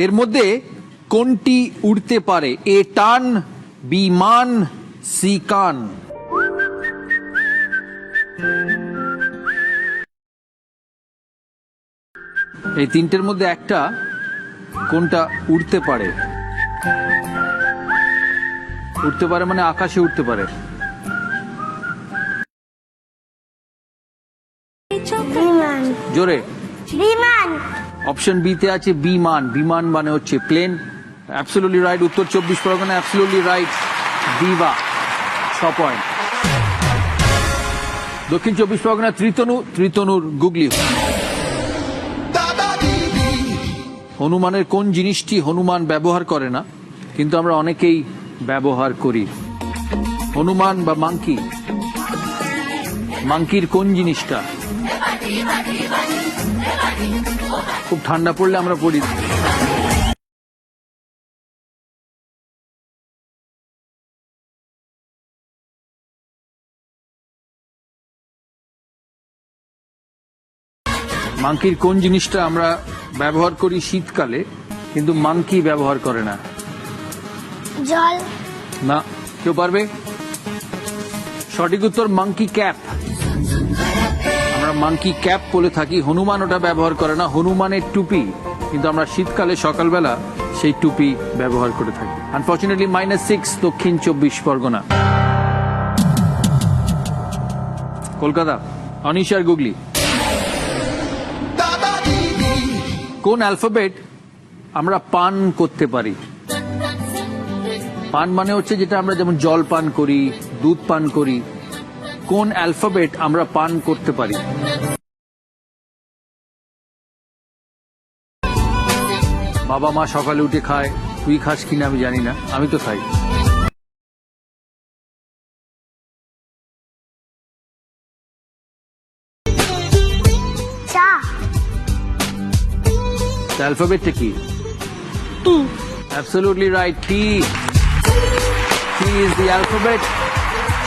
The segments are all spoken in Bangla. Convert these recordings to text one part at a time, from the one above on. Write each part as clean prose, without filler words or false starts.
এর মধ্যে কোনটি উড়তে পারে? এ টান, বি মান, সি কান। এই তিনটের মধ্যে একটা কোনটা উড়তে পারে? উড়তে পারে মানে আকাশে উঠতে পারে। জোরে। বিমান। অপশন বি তে আছে বিমান। বিমান মানে হচ্ছে প্লেন। Absolutely right. উত্তর 24 পরগনা, অ্যাবসলিউটলি রাইট। দিবা 6 পয়েন্ট। দক্ষিণ 24 পরগনা ত্রিতনুর গুগলি। হনুমানের কোন জিনিসটি হনুমান ব্যবহার করে না কিন্তু আমরা অনেকেই ব্যবহার করি? হনুমান বা মাংকি, মাংকির কোন জিনিসটা? খুব ঠান্ডা পড়লে আমরা পড়ি। মাংকির কোন জিনিসটা আমরা ব্যবহার করি শীতকালে কিন্তু মাংকি ব্যবহার করে না? জল। না। কেউ পারবে? সঠিক উত্তর মাংকি ক্যাপ। আমরা মাংকি ক্যাপ বলে থাকি। হনুমান ওটা ব্যবহার করে না, হনুমানের টুপি। কিন্তু আমরা শীতকালে সকালবেলা সেই টুপি ব্যবহার করে থাকি। আনফর্চুনেটলি -6 দক্ষিণ 24 পরগনা। কলকাতা অনিশার গুগলি। কোন অ্যালফাবেট আমরা পান করতে পারি? পান মানে হচ্ছে যেটা আমরা যেমন জল পান করি, দুধ পান করি। কোন অ্যালফাবেট আমরা পান করতে পারি? বাবা মা সকালে উঠে খায়, তুই খাস কিনা আমি জানি না, আমি তো খাই। চা। অ্যালফাবেটটা কি? টি। Absolutely right. T. T is the alphabet.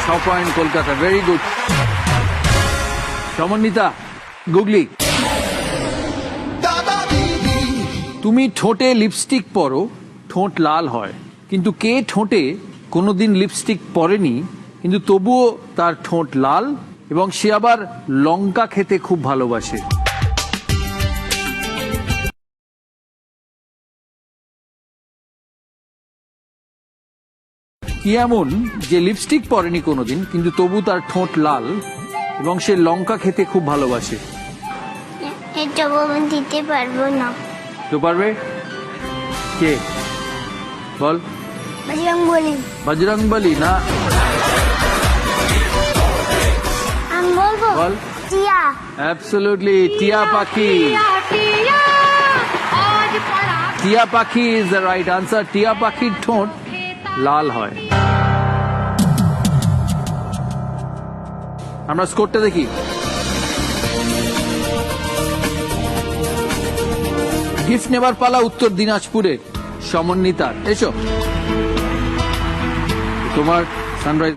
6 point Kolkata. Very good. সমন্বিতা গুগলি। তুমি ঠোঁটে লিপস্টিক পরো, ঠোঁট লাল হয়, কিন্তু কে ঠোঁটে কোনোদিন লিপস্টিক পরেনি কিন্তু তবুও তার ঠোঁট লাল এবং সে আবার লঙ্কা খেতে খুব ভালোবাসে? কি এমন যে লিপস্টিক পরেনি কোনোদিন কিন্তু তবু তার ঠোঁট লাল এবং সে লঙ্কা খেতে খুব ভালোবাসে? এটা আমি দিতে পারবো না। তো পারবে? কে বল? বজরংবলী। বজরংবলী না। আমি বলবো বল। টিয়া। অ্যাবসলিউটলি টিয়া পাখি। টিয়া পাখি ইজ দ্য রাইট আনসার। টিয়া পাখির ঠোঁট লাল হয়। আমরা স্কোরটা দেখি। গিফট নেবার পালা উত্তর দিনাজপুরের সমন্বিতার। এসো তোমার সানরাইজ।